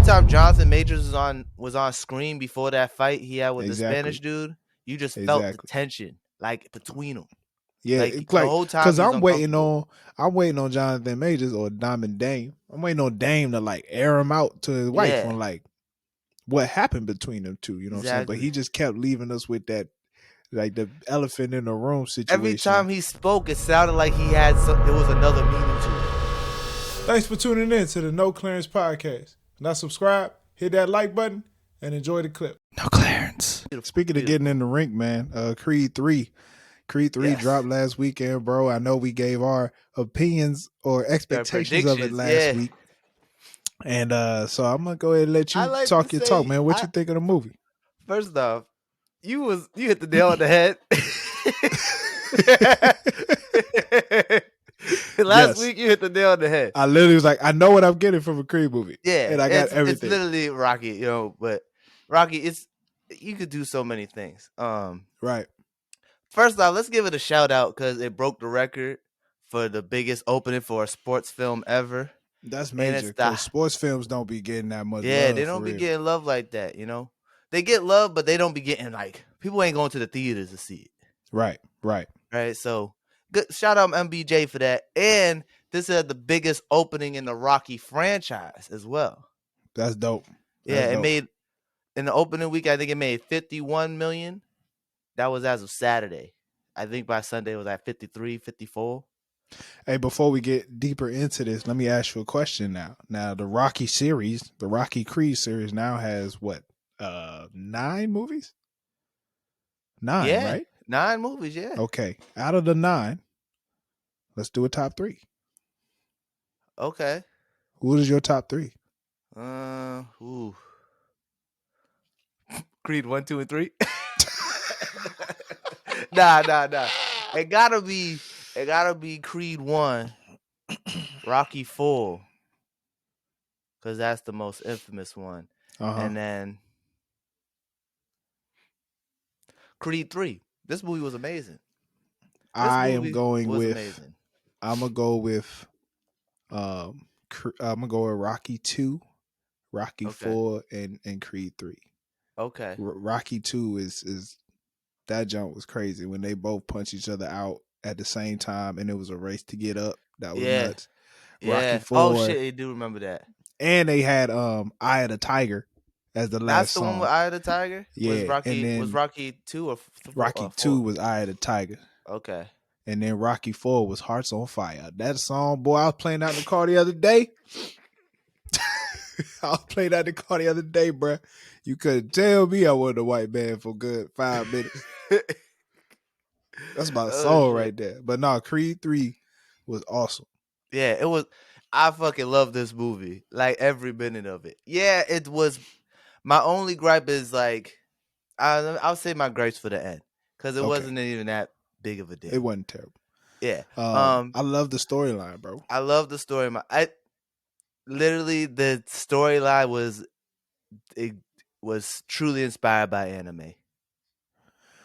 time Jonathan Majors was on screen before that fight he had with the Exactly. Spanish dude, you just felt the Exactly. tension like between them. Yeah, Like it's the like whole time because he was uncomfortable. I'm waiting on Jonathan Majors or Diamond Dame. I'm waiting on Dame to like air him out to his wife Yeah, on like what happened between them two. You know what I'm saying? But exactly. he just kept leaving us with that like the elephant in the room Every situation. time he spoke, it sounded like there was another meaning to it. Thanks for tuning in to the No Clearance Podcast. Now subscribe, hit that like button, and enjoy the clip. No clearance. Speaking of getting in the rink, man, Creed 3 Yes. dropped last weekend, bro. I know we gave our opinions or expectations of it predictions, last yeah. week. And so I'm gonna go ahead and let I you like talk to your talk, say, man. What you think of the movie? first off, you hit the nail on the head. Last Yes. week you hit the nail on the head. I literally was like, I know what I'm getting from a Creed movie. Yeah, And I got it's everything. literally Rocky, but Rocky, you could do so many things. Right. First off, let's give it a shout out because it broke the record for the biggest opening for a sports film ever. That's And major it's because sports films don't be getting that much they love for don't be real. getting love like that, They get love, but they don't be getting like people ain't going to the theaters to see it. Right. Right. So good shout out MBJ for that. And this is the biggest opening in the Rocky franchise as well. That's dope. It made in the opening week, I think it made 51 million. That was as of Saturday. I think by Sunday it was at 53, 54. Hey, before we get deeper into this, let me ask you a question now. Now, the Rocky series, the Rocky Creed series now has what? 9 movies? 9, right? 9 movies, yeah. Okay. Out of the 9, let's do a top 3. Okay. What is your top 3? Creed 1, 2, and 3. Nah. It gotta be Creed 1, Rocky 4. Because that's the most infamous one. And then Creed 3. This movie was amazing. I'm gonna go with Rocky 2, Rocky 4, and Creed 3. Okay. Rocky 2 is that jump was crazy when they both punch each other out at the same time and it was a race to get up. That was nuts. Rocky 4. Oh shit, I do remember that. And they had Eye of the Tiger as the last song. That's the one with Eye of the Tiger? Yeah. Was Rocky 2 or 4? Rocky 2 was Eye of the Tiger. Okay. And then Rocky 4 was Hearts on Fire. That song, boy, I was playing out in the car the other day. Bruh. You couldn't tell me I wasn't a white man for good 5 minutes. That's my soul right there. But no, Creed 3 was awesome. Yeah, it was. I fucking love this movie. Like every minute of it. Yeah, it was. My only gripe is like, I'll say my gripes for the end. Because it wasn't even that big of a deal. It wasn't terrible. Yeah. I love the storyline, bro. I love the story. Literally, the storyline was truly inspired by anime.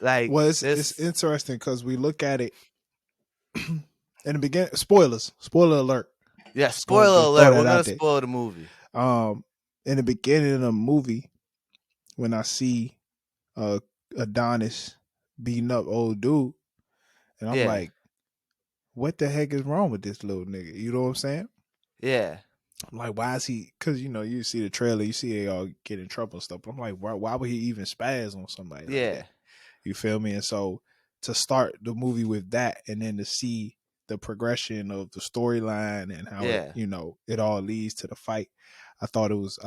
Like, well, it's interesting because we look at it in the beginning. Spoiler alert. Yeah, spoiler alert. We're gonna spoil the movie. In the beginning of the movie, when I see Adonis beating up old dude, and I'm like, what the heck is wrong with this little nigga? You know what I'm saying? Yeah. I'm like, why is he? Because you see the trailer, you see they all get in trouble and stuff. But I'm like, why would he even spaz on somebody like that? You feel me? And so to start the movie with that, and then to see the progression of the storyline and how it all leads to the fight, I thought it was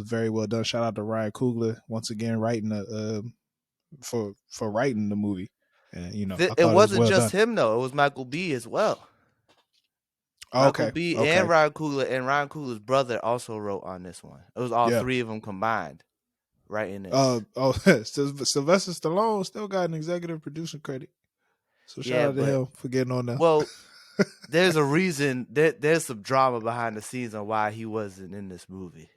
very well done. Shout out to Ryan Coogler once again writing for writing the movie. And it wasn't just him though; it was Michael B. as well. Michael B. and Ryan Coogler, and Ryan Coogler's brother also wrote on this one. It was all 3 of them combined writing this. Sylvester Stallone still got an executive producer credit. So shout out to him for getting on that. Well, there's a reason. There's some drama behind the scenes on why he wasn't in this movie.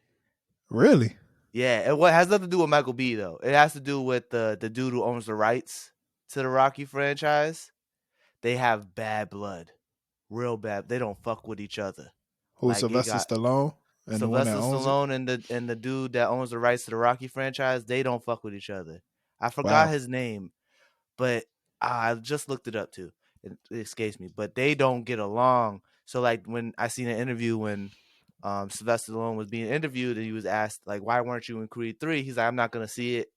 Really? Yeah, it has nothing to do with Michael B. though. It has to do with the dude who owns the rights to the Rocky franchise. They have bad blood, real bad. They don't fuck with each other. Who, Sylvester Stallone? And the one that Sylvester owns it. Stallone and the dude that owns the rights to the Rocky franchise, they don't fuck with each other. I forgot Wow. his name, but I just looked it up too. It escapes me, but they don't get along. So like when I seen an interview when Sylvester Stallone was being interviewed and he was asked like, "Why weren't you in Creed 3?" He's like, "I'm not gonna see it,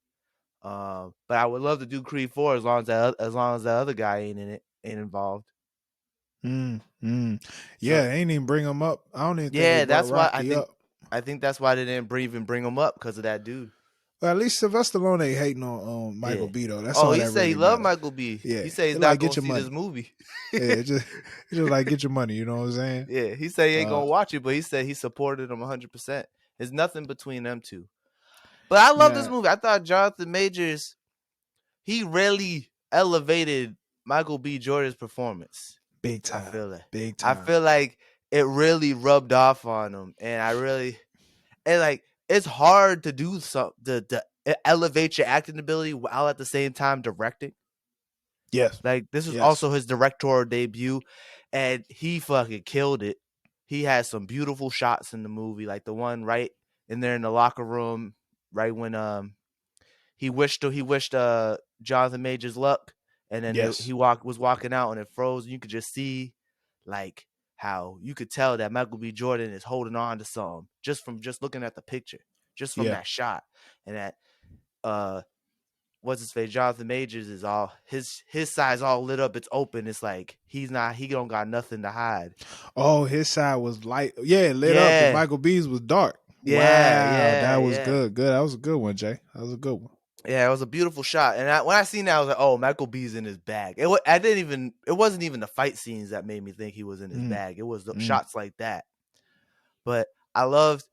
but I would love to do Creed 4 as long as that other guy ain't in it, ain't involved." Mm, mm. So Yeah, they ain't even bring him up. I don't even think they yeah, brought that's why Rocky up. I think that's why they didn't even bring him up because of that dude. But at least Sylvester Stallone ain't hating on Michael Yeah. B though. That's Oh, all he that said he really loved matters. Michael B. Yeah, He said he's it not like gonna get your see this money. movie. Yeah, it's just like get your money. You know what I'm saying? Yeah, he said he ain't Uh, gonna watch it, but he said he supported him 100%. There's nothing between them two. But I love this now, movie. I thought Jonathan Majors, he really elevated Michael B. Jordan's performance. big I time, feel that. big I time. feel like it really rubbed off on him, and I really and like it's hard to do something to elevate your acting ability while at the same time directing. Yes, Like this is yes, also his directorial debut, and he fucking killed it. He had some beautiful shots in the movie, like the one right in there in the locker room, right when he wished Jonathan Majors luck, and then yes, he was walking out and it froze, and you could just see like how you could tell that Michael B. Jordan is holding on to something just from just looking at the picture, just from yeah. that shot, and that uh what's his face, Jonathan Majors is all his side's all lit up. It's open. It's like he don't got nothing to hide. Oh, his side was light. Yeah, lit up, and Yeah, Michael B's was dark. yeah, Wow, yeah, that was yeah, good. Good. That was a good one, Jay. That was a good one. yeah. It was a beautiful shot. And when I seen that, I was like, oh, Michael B's in his bag. I didn't even. It wasn't even the fight scenes that made me think he was in his Mm, bag. It was the mm. shots like that. But I loved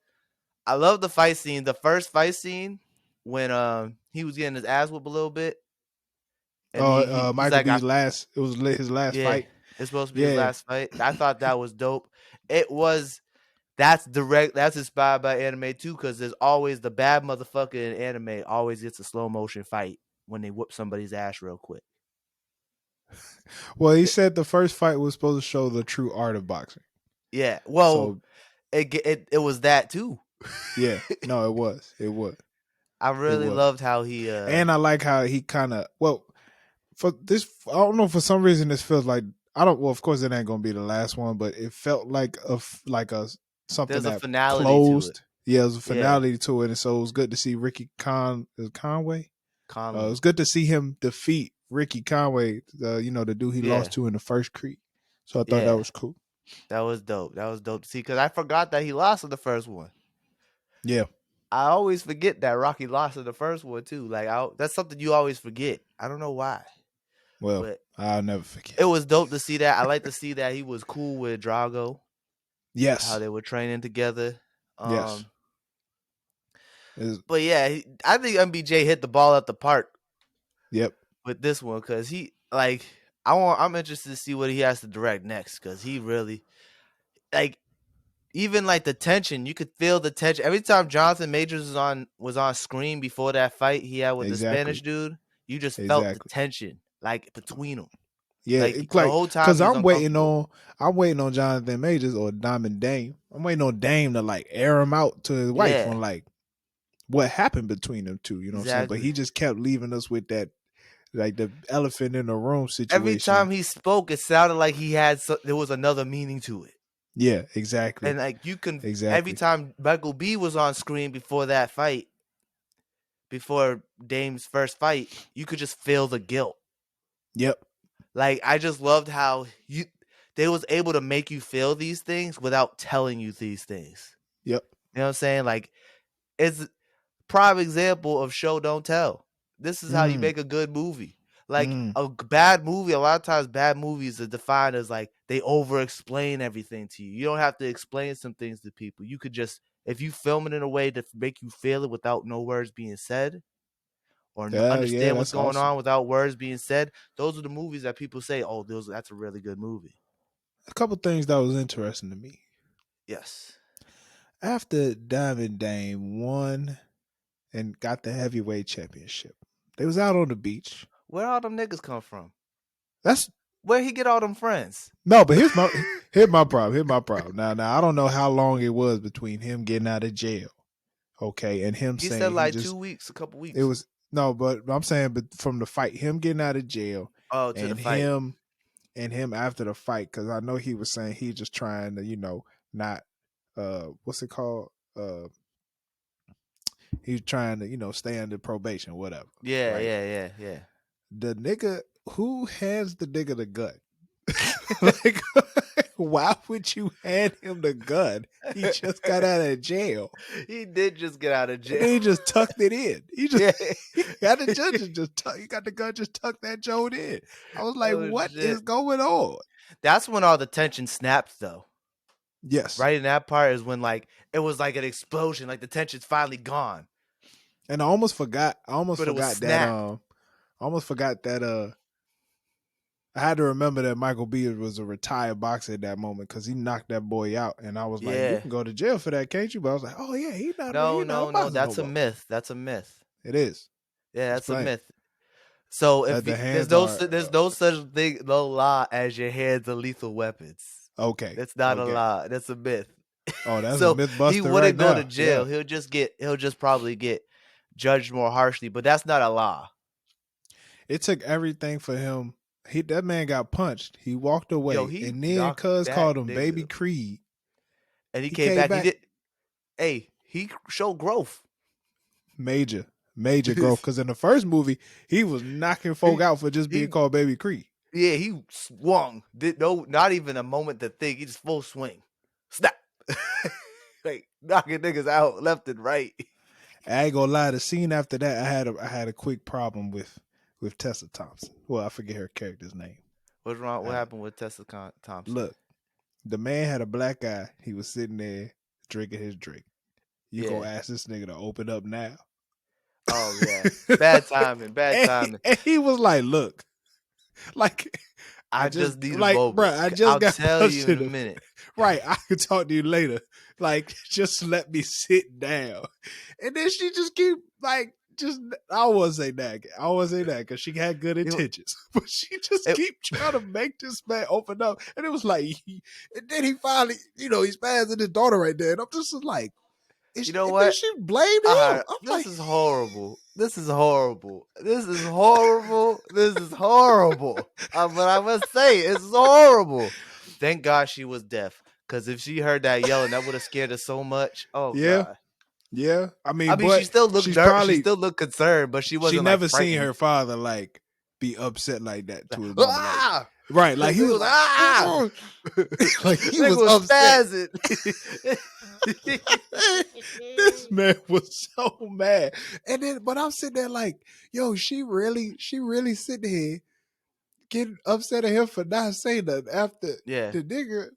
the fight scene. The first fight scene when he was getting his ass whooped a little bit, and he's Michael like, B's last. It was his last yeah, fight. it's supposed to be his Yeah. last fight. I thought that was dope. It was that's direct. That's inspired by anime too, because there's always the bad motherfucker in anime always gets a slow motion fight when they whoop somebody's ass real quick. Well, he said the first fight was supposed to show the true art of boxing. Yeah, well, So it was that too. yeah, no, it was. It was. I It really was. loved how he And I like how he kind of for this. I don't know, for some reason this feels like I don't. Well, of course it ain't gonna be the last one, but it felt like a something there's a that finality to it. closed. Yeah, it was a Yeah, finality to it, and so it was good to see Ricky Conway. It Conlon. was good to see him defeat Ricky Conway, the dude he Yeah, lost to in the first Creed. So I thought that yeah, was cool. that was dope. That was dope to see because I forgot that he lost in the first one. Yeah. I always forget that Rocky lost in the first one too. Like that's something you always forget. I don't know why, Well, but I'll never forget. it was dope to see that. I like to see that he was cool with Drago, how Yes. they were training together. Yes. Um, It's- but yeah, I think MBJ hit the ball at the park yep. with this one because he like I'm interested to see what he has to direct next because he really like even like the tension. You could feel the tension every time Jonathan Majors was on screen before that fight he had with the Spanish Exactly. dude. You just felt the Exactly. tension like between them. Yeah, Like it's the like whole time because he was uncomfortable. I'm waiting on Jonathan Majors or Diamond Dame. I'm waiting on Dame to like air him out to his wife Yeah, on like what happened between them two. You know what I'm saying? But exactly. he just kept leaving us with that like the elephant in the room Every situation. time he spoke, it sounded like there was another meaning to it. Yeah, exactly, And like you can every exactly. time Michael B was on screen before that fight, before Dame's first fight, you could just feel the guilt. Yep, Like I just loved how they was able to make you feel these things without telling you these things. yep. You know what I'm saying? Like it's prime example of show don't tell. This is how you Mm, make a good movie. Like mm. bad movie, a lot of times bad movies are defined as like they over explain everything to you. You don't have to explain some things to people. You could just if you film it in a way to make you feel it without no words being said or Yeah, understand what's that's going awesome. on without words being said. Those are the movies that people say, "Oh, that's a really good movie." A couple things that was interesting to me Yes. after Diamond Dame won and got the heavyweight championship. They was out on the beach. Where all them niggas come from? That's Where he get all them friends? No, but here's my problem. Now I don't know how long it was between him getting out of jail, okay, and him He said saying he like just 2 weeks, a couple it weeks. was no, but I'm saying, but from the fight, him getting out of jail, Oh, to the and fight. him after the fight, because I know he was saying he just trying to, not what's it called? He's trying to, stay under probation, whatever. Yeah, Right? yeah. The nigga who hands the nigga the gun? Like, why would you hand him the gun? He just got out of jail. He did just get out of And jail. then he just tucked it in. He just Yeah. he got the judges he got the gun, just tucked that joint in. I was like, Oh what is shit. going on? That's when all the tension snaps though. Yes. Right in that part is when like it was like an explosion, like the tension's finally gone. And I almost forgot But it was snapped. I had to remember that Michael B was a retired boxer at that moment, because he knocked that boy out, and I was like, you Yeah. can go to jail for that, can't you? But I was like, oh yeah, he's not No, a no, no. boxer no That's a more. myth. That's a myth. It is. Yeah, that's a Explain. myth. So if That the there's hands no are there's no such thing, no law as your hands are lethal weapons. okay. That's not a Okay. law. That's a myth. Oh, that's a So myth he buster right wouldn't go to now. jail. Yeah. He'll just probably get judged more harshly. But that's not a law. It took everything for him. That man got punched. He walked Yo, away, he and then knocked Cuz that called him Baby nigga, Creed. and he He came came back. He back did. Hey, he showed growth. major growth, because in the first movie he was knocking folk he out for just being he called Baby Creed. yeah, he swung. Did no, not even a moment to think. He just full swing, snap, like knocking niggas out left and right. I ain't gonna lie. The scene after that, I had a quick problem with Tessa Thompson. Well, I forget her character's name. What's wrong? What happened with Tessa Thompson? Look, the man had a black eye. He was sitting there drinking his drink. You gonna ask this nigga to open up now? Oh yeah, bad timing. Bad timing. And he was like, "Look, like I just need a like, moment. bro, I just I'll got tell punched you in a in minute. Right, I can talk to you later. Like, just let me sit down." And then she just keep like, I won't say that. I won't say that because she had good intentions, but she just keep trying to make this man open up. And it was like, and then he finally, he's passing his daughter right there, and I'm just like, you know what? She blamed him. This is horrible. This is horrible. This is horrible. This is horrible. But I must say, it's horrible. Thank God she was deaf, because if she heard that yelling, that would have scared her so much. Oh yeah. God. Yeah, I mean, she still looked probably, she still looked concerned, but she wasn't. She never like, seen her father like be upset like that to his mom. Ah! Right, like he was like, ah! Like he was upset. This man was so mad, and then but I'm sitting there like, yo, she really sitting here getting upset at him for not saying that after the nigga.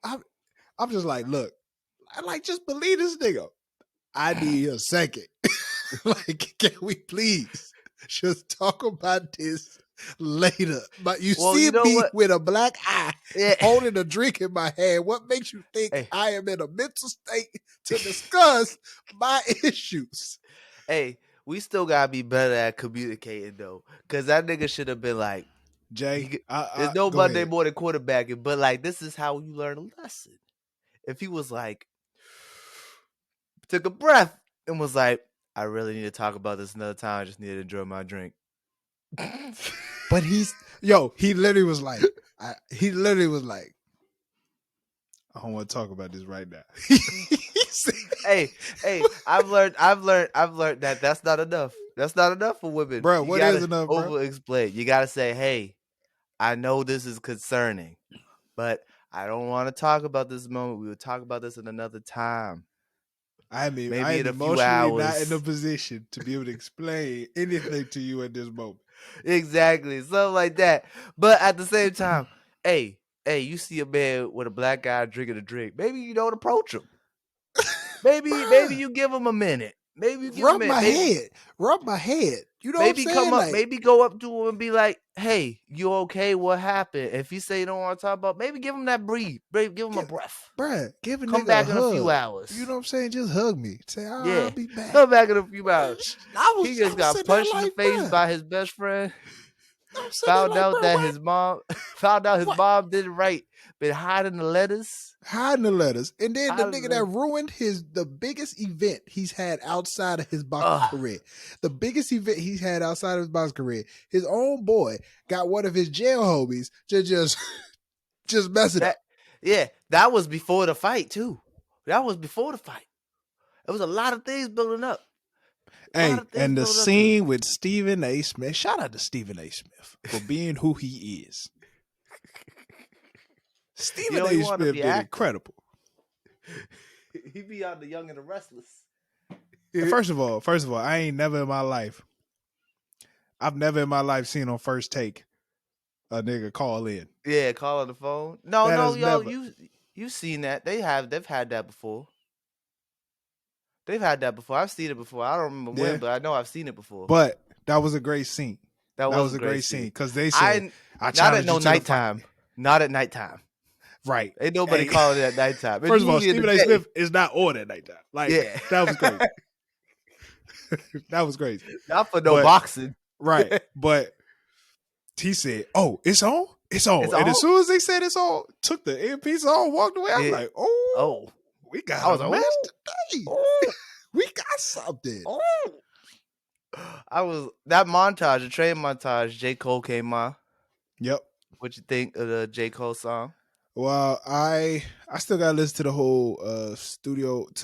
I'm just like, look, I like, just believe this nigga. I need a second. Like, can we please just talk about this later? But you see me what? With a black eye, holding a drink in my hand. What makes you think I am in a mental state to discuss my issues? Hey, we still gotta be better at communicating though, because that nigga should have been like, Jay, there's no Monday morning quarterbacking, but like, this is how you learn a lesson. If he was like, took a breath and was like, I really need to talk about this another time. I just need to enjoy my drink. But he literally was like, I don't want to talk about this right now. hey, I've learned that that's not enough. That's not enough for women. Bro, what is enough, bro? Over-explain. You gotta say, hey, I know this is concerning, but I don't want to talk about this moment. We will talk about this at another time. I mean, maybe I'm emotionally not in a position to be able to explain anything to you at this moment. Exactly, something like that. But at the same time, hey, you see a man with a black guy drinking a drink. Maybe you don't approach him. Maybe you give him a minute. Maybe you give him a minute. Rub my head. You know maybe what I'm saying? Come up, maybe go up to him and be like, "Hey, you okay? What happened?" If he say you don't want to talk about, maybe give him that breathe. Give him a breath. Bruh, give a Come nigga back a in hug. a few hours. You know what I'm saying? Just hug me. Say, I'll be back. Come back in a few hours. He just got punched in the face by his best friend. I'm sitting there found like, out bro, that what? his mom found out his What? mom didn't write, been hiding the letters. Hiding the letters. And then the Hiding nigga that the, ruined the biggest event he's had outside of his boxing uh, career. The biggest event he's had outside of his boxing career. His own boy got one of his jail homies to just mess it up. yeah, that was before the fight too. That was before the fight. There was a lot of things building up. A lot Hey, of things and the building up to it. scene with Stephen A. Smith. Shout out to Stephen A. Smith for being who he is. Stephen He A. wanted to Smith be did acting. incredible. He be on The Young and the Restless. First of all, I've never in my life seen on First Take a nigga call in. Yeah, call on the phone. No, That no, has yo, never. you seen that? They've had that before. They've had that before. I've seen it before. I don't remember when, Yeah, but I know I've seen it before. but that was a great scene. That That was was a a great great scene scene. because they said, I "I not at challenge no you to the fight." nighttime. Not at nighttime. Right? Ain't nobody Hey, calling it at nighttime. It's first of all, usually in the Stephen A. day. Smith is not on at nighttime. Like Yeah. that was great. That was crazy. Not for no But boxing. right, but he said, "Oh, it's on, it's on," It's and as all. soon as they said it's on, took the earpiece on, walked away. I was Yeah. like, "Oh, Oh. we got I a was like, match oh, today. oh, We got something." oh. I was that montage, the train montage. J. Cole came on. Yep. What you think of the J. Cole song? Well, I still gotta listen to the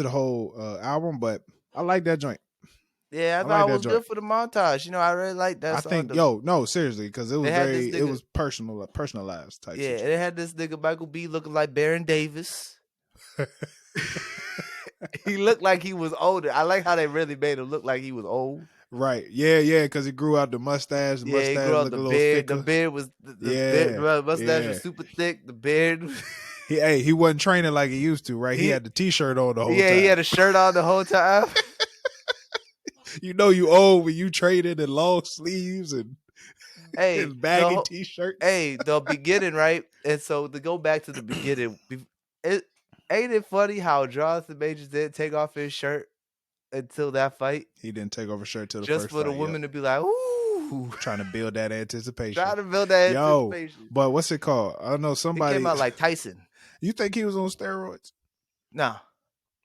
whole album, but I like that joint. Yeah, I I like thought it that was joint. good for the montage. I really like that I song. think no, seriously, because They had this it nigga. was personalized type Yeah, and situation. they had this nigga Michael B looking like Baron Davis. He looked like he was older. I like how they really made him look like he was old. Right. Yeah, because he grew out the mustache. The Yeah, he grew mustache out looked the a little beard. The thicker. beard was Yeah. the mustache Yeah. was super thick. The beard. He wasn't training like he used to, right? He he had the t-shirt on the whole yeah, he time. had a shirt on the whole time. You know you old when you traded in long sleeves and Hey, baggy t-shirts. the beginning, right? And so to go back to the beginning, it ain't it funny how Jonathan Majors didn't take off his shirt until that fight, He didn't take off a shirt till the just first for the fight. Yep. women to be like, "Ooh," Trying to build that anticipation. trying to build that Yo, anticipation. but what's it called? I know He somebody. came out like Tyson. You think he was on steroids? Nah,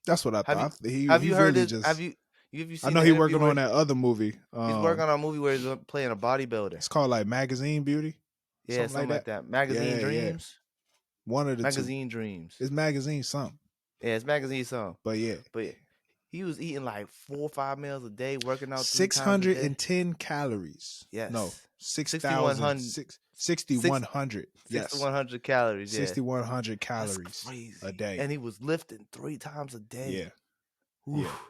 That's what I have you thought. He have you heard really his? just. Have you I seen know the he interview working where on that other movie. he's working on a movie where he's playing a bodybuilder? It's called like Magazine Beauty, Yeah, something like something like that. that. Magazine Yeah. Dreams. One of the two. Magazine Dreams. It's magazine something. Yeah, it's magazine song. But yeah, But he was eating like 4 or 5 meals a day, working out 3 times a day. 610 calories. Yes. No, 6,100. 6,100. Yes. 6,100 calories, yeah. 6,100 That's calories crazy. a day. And he was lifting 3 times a day. Yeah. Oof.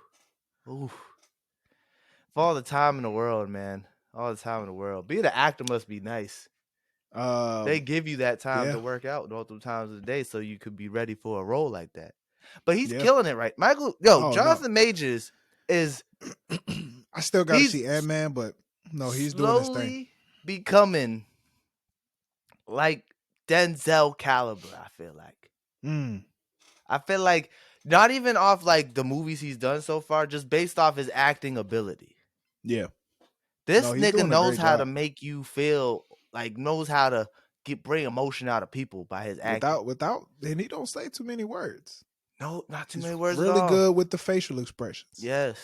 Oof. For all the time in the world, man. All the time in the world. Being an actor must be nice. They give you that time to work out multiple times a day so you could be ready for a role like that. But he's killing it, right? Jonathan Majors is I still got to see Ant-Man, but no, he's doing his thing. Slowly becoming like Denzel caliber, I feel like. I feel like not even off like the movies he's done so far, just based off his acting ability. Yeah. This nigga knows how to make you feel like knows how to bring emotion out of people by his acting. And he don't say too many words. No, not too many words really at all. good with the facial expressions. Yes.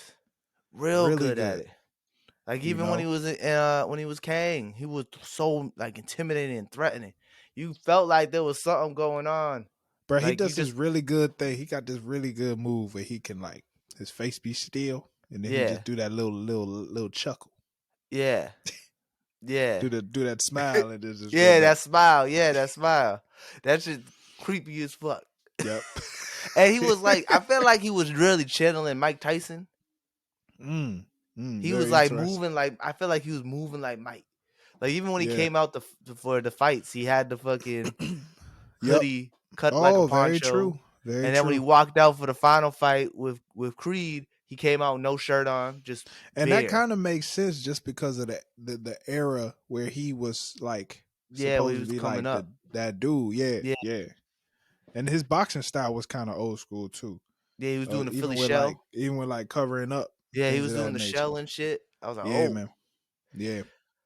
Really good at it. Like even when he was Kang, he was so like intimidating and threatening. You felt like there was something going on. Bro, like, he does this really good thing. He got this really good move where he can like his face be still and then he just do that little chuckle. Yeah. Yeah. do that smile and just that smile. Yeah, that smile. That shit creepy as fuck. Yep. And he was like, I felt like he was really channeling Mike Tyson. He was like moving like I feel like he was moving like Mike. Like even when he came out for the fights, he had the fucking hoodie cut like a poncho. Very true. Very and then when he walked out for the final fight with Creed, he came out no shirt on, just and bare. that kind of makes sense just because of the era where he was like supposed to be like that dude. Yeah. And his boxing style was kind of old school too. Yeah, he was doing the Philly shell. Even with like covering up. Yeah, he was doing the shell and shit. I was like, yeah, man. Yeah.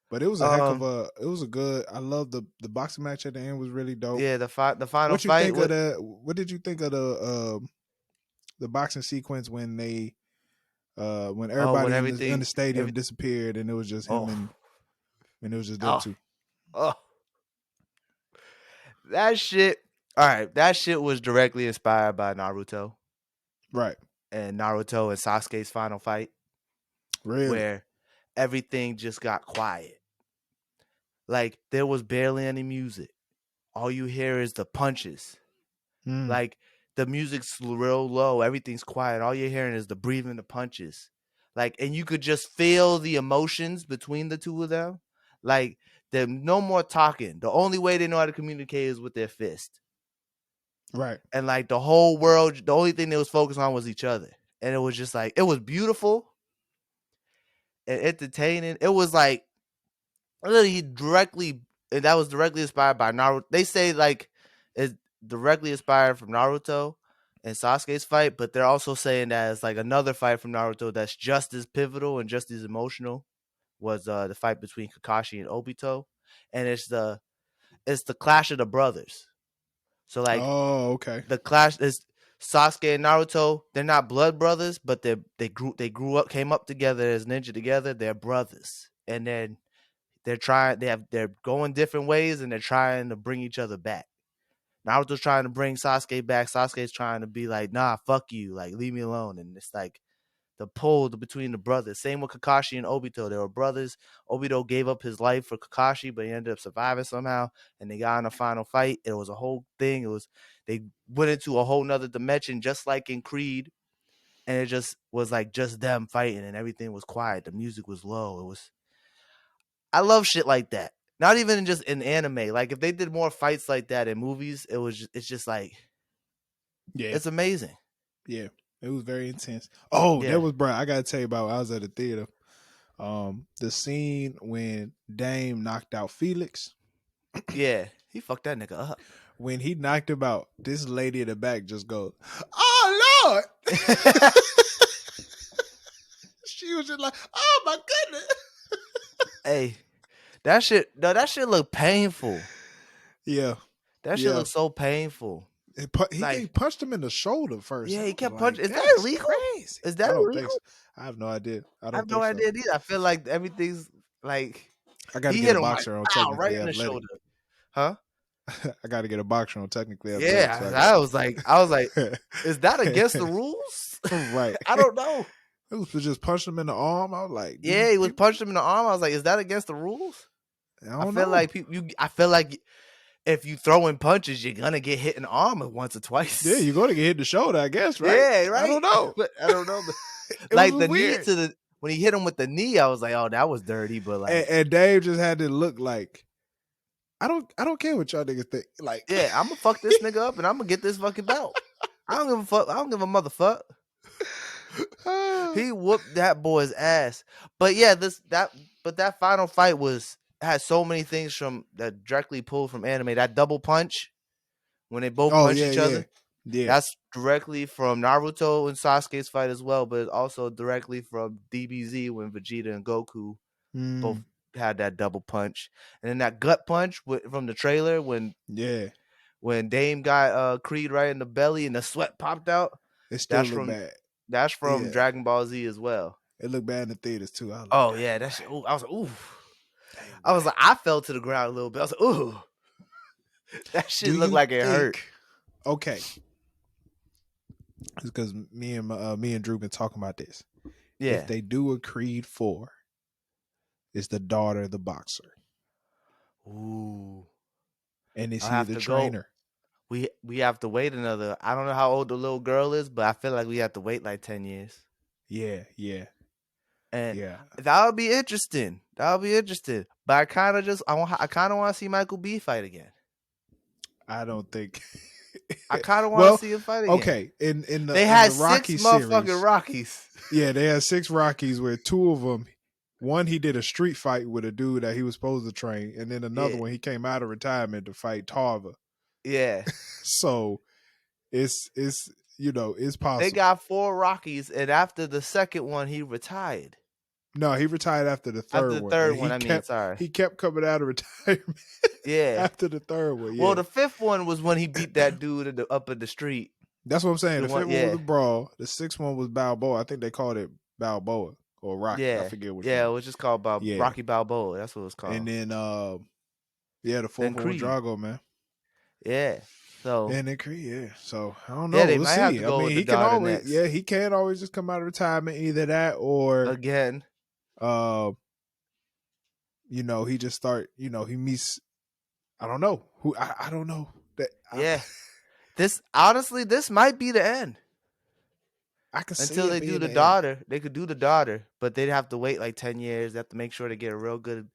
But it was a heck of a. It was a good. I love the boxing match at the end was really dope. Yeah, the final What you fight. think of the? What did you think of the boxing sequence when they when When everybody in everything the stadium disappeared and it was just him and it was just them two. Oh, that shit. All right, that shit was directly inspired by Naruto. Right. And Naruto and Sasuke's final fight. Really? Where everything just got quiet. Like there was barely any music. All you hear is the punches. Like the music's real low, everything's quiet. All you're hearing is the breathing, the punches. Like, and you could just feel the emotions between the two of them. Like, there's no more talking. The only way they know how to communicate is with their fist. Right. And like the whole world, the only thing they was focused on was each other. And it was just like, it was beautiful and entertaining. It was like really directly, and that was directly inspired by Naruto. They say like it's directly inspired from Naruto and Sasuke's fight, but they're also saying that it's like another fight from Naruto that's just as pivotal and just as emotional was the fight between Kakashi and Obito, and it's the clash of the brothers. So like okay. the clash is Sasuke and Naruto. They're not blood brothers, but they grew up, came up together as ninja together. They're brothers, and then they're going different ways and they're trying to bring each other back. Naruto's trying to bring Sasuke back. Sasuke's trying to be like, nah, fuck you, like leave me alone. And it's like the pull between the brothers. Same with Kakashi and Obito. They were brothers. Obito gave up his life for Kakashi, but he ended up surviving somehow. And they got in a final fight. It was a whole thing. They went into a whole nother dimension, just like in Creed. And it just was like just them fighting and everything was quiet. The music was low. I love shit like that. Not even just in anime. Like if they did more fights like that in movies, it's just like it's amazing. Yeah. It was very intense. Oh, Yeah. that was bro. I gotta tell you about. I was at the theater. The scene when Dame knocked out Felix. Yeah, he fucked that nigga up. When he knocked him out, this lady in the back just goes, "Oh Lord!" She was just like, "Oh my goodness!" Hey, that shit looked painful. Yeah, That shit looked so painful. He punched him in the shoulder first. Yeah, I he was kept like, punching. Is that that is illegal? crazy. Is that I don't think illegal? so. I have no idea. I I have don't no think so. idea either. I feel like everything's like I got to he get hit a him like boxer on wow, right technically in the athletic. shoulder. Huh? I got to get a boxer on technically athletic. So Yeah, I was like, is that against the rules? right. I don't know. It was just punched him in the arm. I was like, Yeah, he was punched him in the arm. I was like, is that against the rules? I don't know. I feel like if you throw in punches, you're gonna get hit in the arm once or twice. Yeah, you're gonna get hit in the shoulder, I guess, right? Yeah, right. I don't know. But I don't know. But It like was the knee weird. when he hit him with the knee, I was like, oh, that was dirty. But like, and Dave just had to look like, I don't care what y'all niggas think. Like, yeah, I'm gonna fuck this nigga up and I'm gonna get this fucking belt. I don't give a fuck. I don't give a motherfuck. He whooped that boy's ass. But yeah, that final fight had so many things from that directly pulled from anime. That double punch when they both punch each other. Yeah. That's directly from Naruto and Sasuke's fight as well, but also directly from DBZ when Vegeta and Goku both had that double punch. And then that gut punch from the trailer when Dame got Creed right in the belly and the sweat popped out. It still looked bad. That's from Dragon Ball Z as well. It looked bad in the theaters too. I was like, yeah, that shit. I was like, ooh. I was like, I fell to the ground a little bit. I was like, ooh. That shit looked like it hurt. Okay. It's because me and Drew been talking about this. Yeah. If they do a Creed 4, it's the daughter of the boxer. Ooh. And is he the trainer? We have to wait another. I don't know how old the little girl is, but I feel like we have to wait like 10 years. Yeah. And that would be interesting. But I kind of want to see Michael B fight again. I don't think. I kind of want to see him fight again. Okay, they had the Rocky 6 motherfucking Rockies. Yeah, they had 6 Rockies where 2 of them, one he did a street fight with a dude that he was supposed to train, and then another one he came out of retirement to fight Tarver. Yeah. So it's possible. They got 4 Rockies, and after the second one, he retired. No, he retired after the After third the one. third And one, I mean, sorry. he kept coming out of retirement Yeah. after the third one. Well, Yeah. the fifth one was when he beat that dude up in the street. That's what I'm saying. The fifth one was Yeah. a brawl. The sixth one was Balboa. I think they called it Balboa or Rocky. I Yeah. forget which Yeah, one. it was just called Yeah. Rocky Balboa. That's what it was And called. then the fourth Then one was Creed. Drago, man. Yeah. So And then Creed, yeah. So I don't yeah, know. they We'll might have to see. I go mean, with the he can daughter always, next. he can always just come out of retirement, either that or Again. he just start, he meets. I don't know who. I don't know that. Yeah. This might be the end. I can see Until it they being do the the end. daughter. They could do the daughter, but they'd have to wait like 10 years. They have to make sure they get a real good.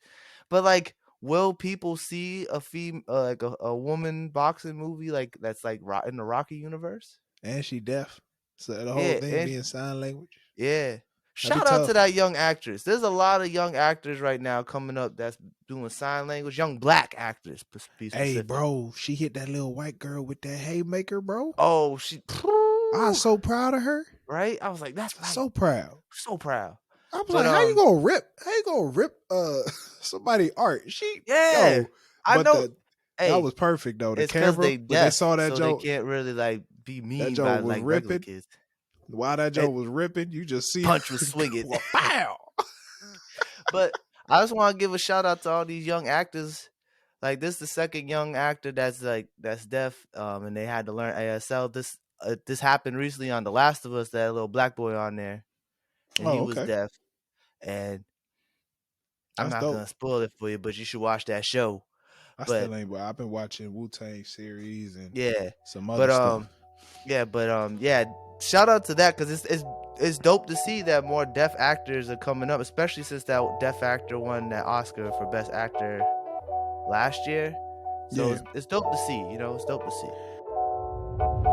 But like, will people see a woman boxing movie like that's like in the Rocky universe? And she deaf, so the whole Yeah, thing and being sign language. yeah. That'd be Shout out to tough. that young actress. There's a lot of young actors right now coming up that's doing sign language. Young black actors, to be Hey, specific. bro, she hit that little white girl with that haymaker, bro. Oh, I was so proud of her. Right? I was like, that's right. So proud. So proud. I was like, how you gonna rip somebody art? Yeah. I know. That Hey, was perfect though. The it's because camera, they when they deaf, saw that so they joke, can't really like be that mean by joke was like regular ripping. kids. While that And joke was ripping, you just see punch was swinging. go, pow. But I just want to give a shout out to all these young actors. Like this, is the second young actor that's deaf, and they had to learn ASL. This happened recently on The Last of Us. That little black boy on there, and he Oh, was okay. deaf. And I'm That's not dope. gonna spoil it for you, but you should watch that show. I But still ain't, but I've been watching Wu-Tang series and yeah, some other but stuff. yeah. Shout out to that because it's dope to see that more deaf actors are coming up, especially since that deaf actor won that Oscar for Best Actor last year. So Yeah. it's dope to see. It's dope to see.